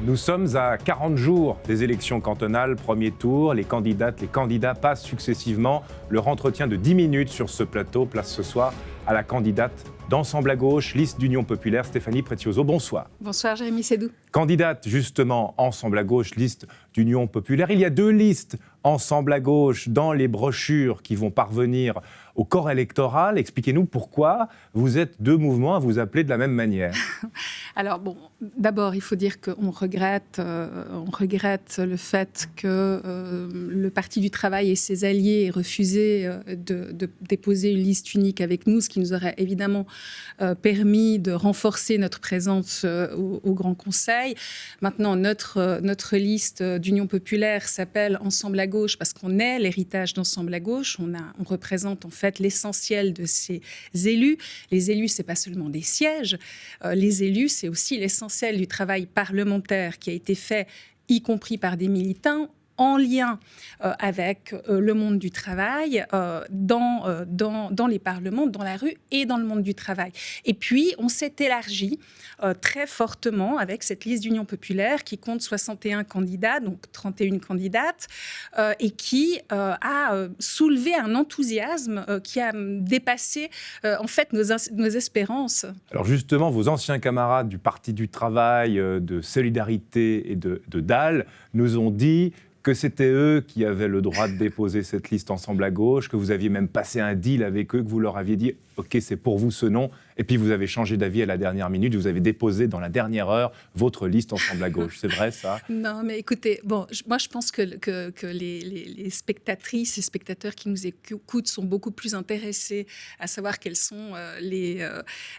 Nous sommes à 40 jours des élections cantonales, premier tour. Les candidates, les candidats passent successivement leur entretien de 10 minutes sur ce plateau. Place ce soir à la candidate d'Ensemble à gauche, liste d'Union populaire, Stéphanie Pretioso. Bonsoir. Bonsoir Jérémy Sédou. Candidate justement Ensemble à gauche, liste d'Union populaire. Il y a deux listes Ensemble à gauche dans les brochures qui vont parvenir au corps électoral. Expliquez-nous pourquoi vous êtes deux mouvements à vous appeler de la même manière. Alors bon, d'abord il faut dire qu'on regrette le fait que le Parti du Travail et ses alliés aient refusé de déposer une liste unique avec nous, ce qui nous aurait évidemment permis de renforcer notre présence au Grand Conseil. Maintenant, notre liste d'Union populaire s'appelle Ensemble à gauche parce qu'on est l'héritage d'Ensemble à gauche. On représente en fait l'essentiel de ces élus. Les élus, c'est pas seulement des sièges. Les élus, c'est aussi l'essentiel du travail parlementaire qui a été fait, y compris par des militants, en lien avec le monde du travail, dans les parlements, dans la rue et dans le monde du travail. Et puis, on s'est élargi très fortement avec cette liste d'Union populaire qui compte 61 candidats, donc 31 candidates, et qui a soulevé un enthousiasme qui a dépassé en fait nos espérances. Alors justement, vos anciens camarades du Parti du Travail, de Solidarité et de DAL nous ont dit que c'était eux qui avaient le droit de déposer cette liste Ensemble à gauche, que vous aviez même passé un deal avec eux, que vous leur aviez dit « Ok, c'est pour vous ce nom », et puis vous avez changé d'avis à la dernière minute, vous avez déposé dans la dernière heure votre liste Ensemble à gauche. C'est vrai, ça? Non, mais écoutez, bon, moi je pense que les spectatrices et spectateurs qui nous écoutent sont beaucoup plus intéressés à savoir quels sont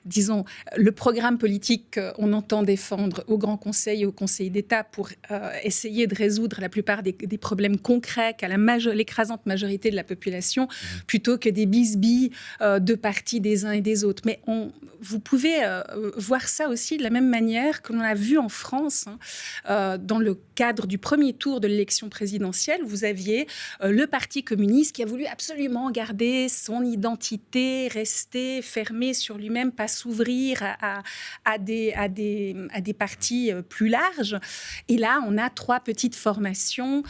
disons, le programme politique qu'on entend défendre au Grand Conseil et au Conseil d'État pour essayer de résoudre la plupart des problèmes concrets qu'a l'écrasante majorité de la population, plutôt que des bisbilles de partis des uns et des autres. Mais vous pouvez voir ça aussi de la même manière que l'on a vu en France, dans le cadre du premier tour de l'élection présidentielle. Vous aviez le Parti communiste qui a voulu absolument garder son identité, rester fermé sur lui-même, pas s'ouvrir à des partis plus larges. Et là, on a trois petites formations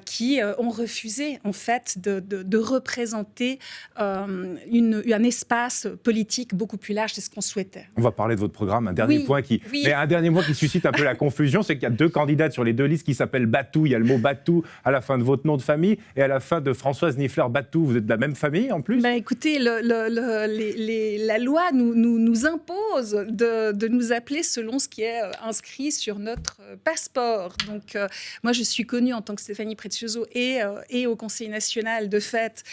qui ont refusé en fait de représenter un espace politique beaucoup plus large. C'est ce qu'on souhaitait. On va parler de votre programme. Un dernier point qui suscite un peu la confusion, c'est qu'il y a deux candidates sur les deux listes qui s'appellent Batou. Il y a le mot Batou à la fin de votre nom de famille et à la fin de Françoise Nifleur-Batou. Vous êtes de la même famille en plus? Écoutez, la loi nous impose de nous appeler selon ce qui est inscrit sur notre passeport. Donc, moi, je suis connue en tant que Stéphanie Pretioso et au Conseil national de fait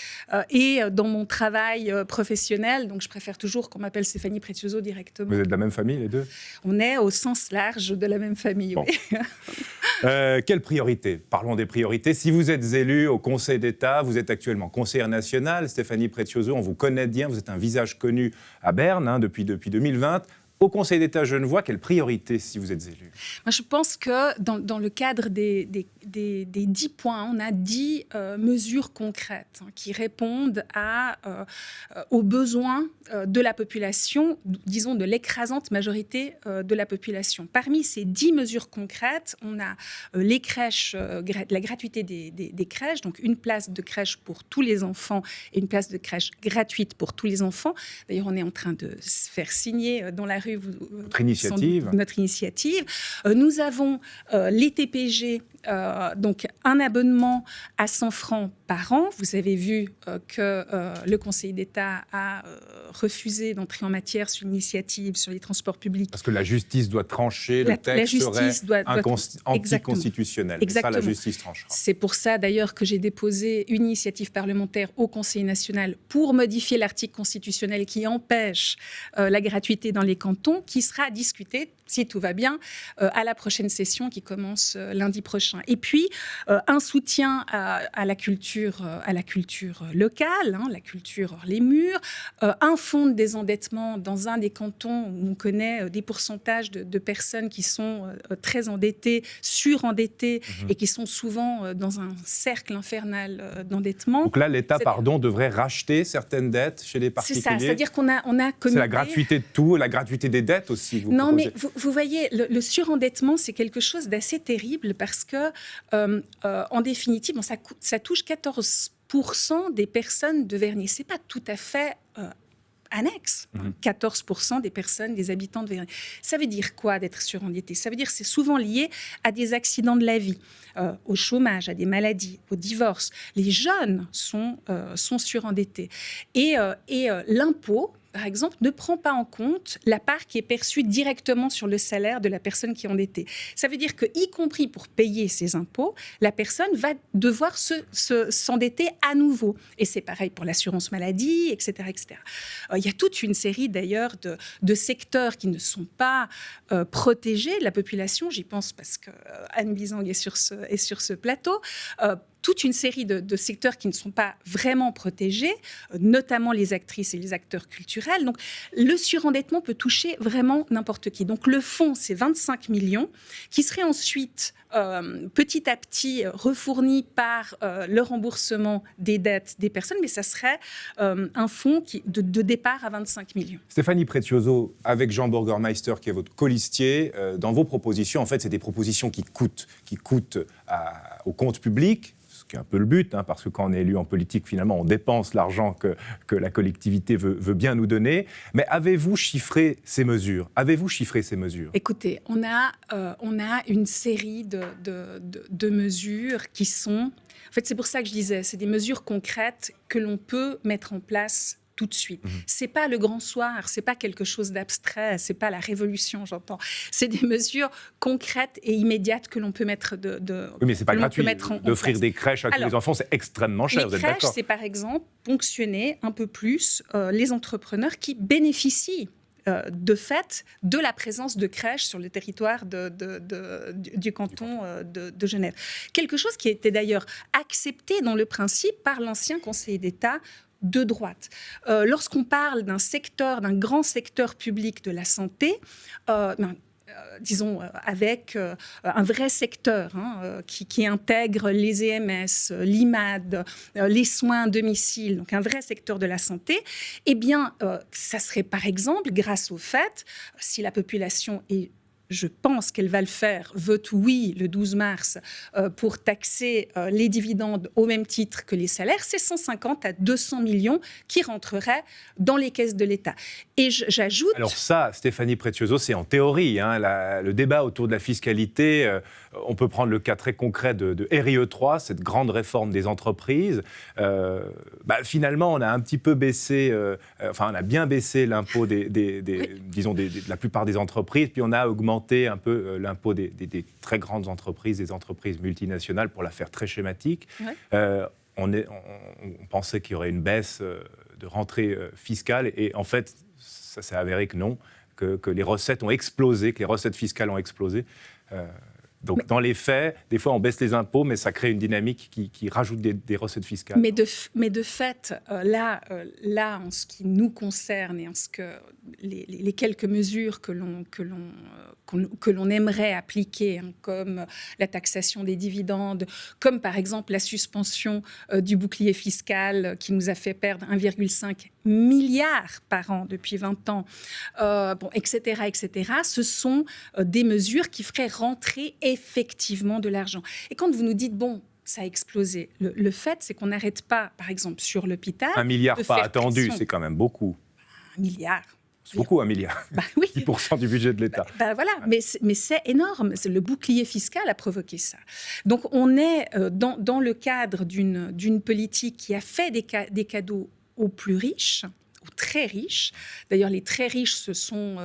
et dans mon travail professionnel. Donc, je préfère toujours qu'on m'appelle Stéphanie Pretioso directement. Vous êtes de la même famille, les deux? On est au sens large de la même famille, bon. Oui. Quelle priorité? Parlons des priorités. Si vous êtes élu au Conseil d'État, vous êtes actuellement conseillère nationale, Stéphanie Pretioso, on vous connaît bien, vous êtes un visage connu à Berne depuis 2020. Au Conseil d'État Genevois, quelle priorité si vous êtes élu? Moi, je pense que dans le cadre des 10 points, on a 10 mesures concrètes qui répondent aux besoins de la population, disons de l'écrasante majorité de la population. Parmi ces 10 mesures concrètes, on a les crèches, la gratuité des crèches, donc une place de crèche pour tous les enfants et une place de crèche gratuite pour tous les enfants. D'ailleurs, on est en train de se faire signer dans la rue notre initiative. Nous avons les TPG, donc un abonnement à 100 francs par an. Vous avez vu que le Conseil d'État a refusé d'entrer en matière sur l'initiative sur les transports publics. Parce que la justice doit trancher, le texte serait anticonstitutionnel. Exactement. Ça, la justice tranchera. C'est pour ça d'ailleurs que j'ai déposé une initiative parlementaire au Conseil national pour modifier l'article constitutionnel qui empêche la gratuité dans les cantons, qui sera discuté, si tout va bien, à la prochaine session qui commence lundi prochain. Et puis, un soutien à la culture locale, la culture hors les murs, un fonds de désendettement dans un des cantons où on connaît des pourcentages de personnes qui sont très endettées, surendettées, et qui sont souvent dans un cercle infernal d'endettement. Donc là, l'État, devrait racheter certaines dettes chez les particuliers. C'est ça, c'est-à-dire qu'on a comité... C'est la gratuité de tout, la gratuité des dettes aussi. Non, mais vous voyez, le surendettement, c'est quelque chose d'assez terrible parce que, en définitive, ça touche 14% des personnes de Vernier. C'est pas tout à fait annexe. 14% des personnes, des habitants de Vernier. Ça veut dire quoi d'être surendetté? Ça veut dire que c'est souvent lié à des accidents de la vie, au chômage, à des maladies, au divorce. Les jeunes sont surendettés. Et l'impôt, par exemple, ne prend pas en compte la part qui est perçue directement sur le salaire de la personne qui est endettée. Ça veut dire que, y compris pour payer ses impôts, la personne va devoir s'endetter à nouveau. Et c'est pareil pour l'assurance maladie, etc., etc. Il y a toute une série, d'ailleurs, de secteurs qui ne sont pas protégés de la population. J'y pense parce que Anne Bizang est sur ce plateau. Toute une série de secteurs qui ne sont pas vraiment protégés, notamment les actrices et les acteurs culturels. Donc, le surendettement peut toucher vraiment n'importe qui. Donc, le fonds, c'est 25 millions, qui seraient ensuite, petit à petit, refournis par le remboursement des dettes des personnes, mais ça serait un fonds de départ à 25 millions. Stéphanie Pretioso, avec Jean Burgermeister, qui est votre colistier, dans vos propositions, en fait, c'est des propositions qui coûtent au compte public, ce qui est un peu le but, parce que quand on est élu en politique, finalement, on dépense l'argent que la collectivité veut bien nous donner. Mais avez-vous chiffré ces mesures? Écoutez, on a une série de mesures qui sont... En fait, c'est pour ça que je disais, c'est des mesures concrètes que l'on peut mettre en place tout de suite. C'est pas le grand soir, c'est pas quelque chose d'abstrait, c'est pas la révolution, j'entends. C'est des mesures concrètes et immédiates que l'on peut mettre Oui, mais c'est pas gratuit d'offrir des crèches à tous les enfants, c'est extrêmement cher, vous êtes d'accord? Les crèches, c'est par exemple ponctionner un peu plus les entrepreneurs qui bénéficient de fait de la présence de crèches sur le territoire du canton de Genève. Quelque chose qui était d'ailleurs accepté dans le principe par l'ancien conseiller d'État de droite. Lorsqu'on parle d'un grand secteur public de la santé, disons, avec un vrai secteur qui intègre les EMS, l'IMAD, les soins à domicile, donc un vrai secteur de la santé, eh bien, ça serait par exemple grâce au fait, si la population est... Je pense qu'elle va le faire, vote oui le 12 mars pour taxer les dividendes au même titre que les salaires, c'est 150 à 200 millions qui rentreraient dans les caisses de l'État. Et j'ajoute... Alors ça, Stéphanie Pretioso, c'est en théorie. Le débat autour de la fiscalité, on peut prendre le cas très concret de RIE3, cette grande réforme des entreprises. Finalement, on a un petit peu baissé, on a bien baissé l'impôt de la plupart des entreprises, puis on a augmenté un peu l'impôt des très grandes entreprises, des entreprises multinationales, pour la faire très schématique. Ouais. On pensait qu'il y aurait une baisse de rentrée fiscale, et en fait, ça s'est avéré que non, que les recettes ont explosé, que les recettes fiscales ont explosé. Donc, dans les faits, des fois, on baisse les impôts, mais ça crée une dynamique qui rajoute des recettes fiscales. Mais de fait, là, en ce qui nous concerne et en ce que les quelques mesures que l'on aimerait appliquer, comme la taxation des dividendes, comme par exemple la suspension du bouclier fiscal qui nous a fait perdre 1,5 milliard par an depuis 20 ans, etc., etc., ce sont des mesures qui feraient rentrer effectivement de l'argent. Et quand vous nous dites, ça a explosé, le fait, c'est qu'on n'arrête pas, par exemple, sur l'hôpital... 1 milliard pas attendu, pression. C'est quand même beaucoup. 1 milliard. C'est beaucoup, 1 milliard. Oui. 10% du budget de l'État. Voilà, mais c'est énorme. Le bouclier fiscal a provoqué ça. Donc, on est dans le cadre d'une politique qui a fait des cadeaux aux plus riches, aux très riches. D'ailleurs, les très riches se sont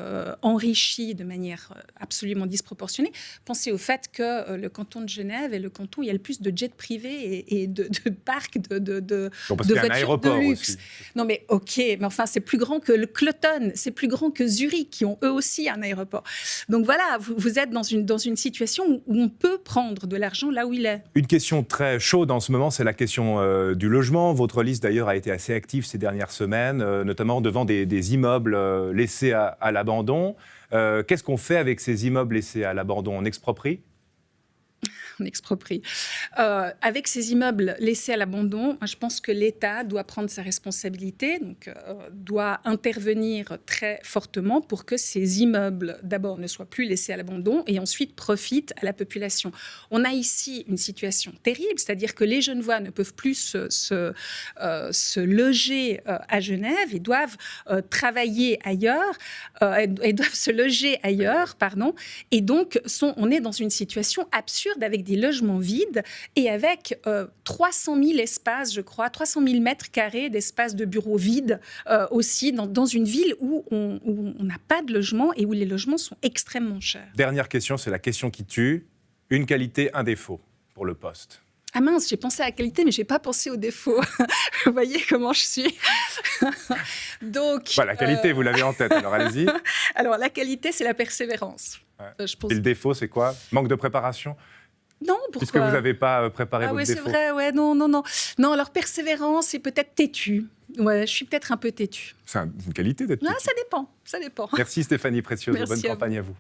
enrichis de manière absolument disproportionnée. Pensez au fait que le canton de Genève est le canton où il y a le plus de jets privés et de parcs de voitures de luxe. Aussi. Non mais ok, mais enfin c'est plus grand que le Cloton, c'est plus grand que Zurich, qui ont eux aussi un aéroport. Donc voilà, vous êtes dans une situation où on peut prendre de l'argent là où il est. Une question très chaude en ce moment, c'est la question du logement. Votre liste d'ailleurs a été assez active ces dernières semaines, notamment devant des immeubles laissés à l'abandon. Qu'est-ce qu'on fait avec ces immeubles laissés à l'abandon? On exproprie? On exproprie. Avec ces immeubles laissés à l'abandon, je pense que l'État doit prendre sa responsabilité, donc doit intervenir très fortement pour que ces immeubles, d'abord, ne soient plus laissés à l'abandon et ensuite profitent à la population. On a ici une situation terrible, c'est-à-dire que les Genevois ne peuvent plus se loger à Genève, ils doivent travailler ailleurs, ils doivent se loger ailleurs, pardon, et donc on est dans une situation absurde avec des logements vides et avec 300 000 espaces, je crois, 300 000 mètres carrés d'espaces de bureaux vides aussi dans une ville où on n'a pas de logement et où les logements sont extrêmement chers. Dernière question, c'est la question qui tue. Une qualité, un défaut pour le poste. Ah mince, j'ai pensé à la qualité, mais je n'ai pas pensé aux défauts. Vous voyez comment je suis. Donc, la qualité, vous l'avez en tête, alors allez-y. Alors, la qualité, c'est la persévérance. Ouais. Je pense... Et le défaut, c'est quoi? Manque de préparation? Non, pourquoi? Puisque vous n'avez pas préparé votre défaut. Ah oui, c'est vrai, ouais, non. Non, leur persévérance est peut-être têtue. Ouais, je suis peut-être un peu têtue. C'est une qualité d'être têtue. Ah, ça dépend. Merci Stéphanie Précioso, Merci bonne campagne à vous.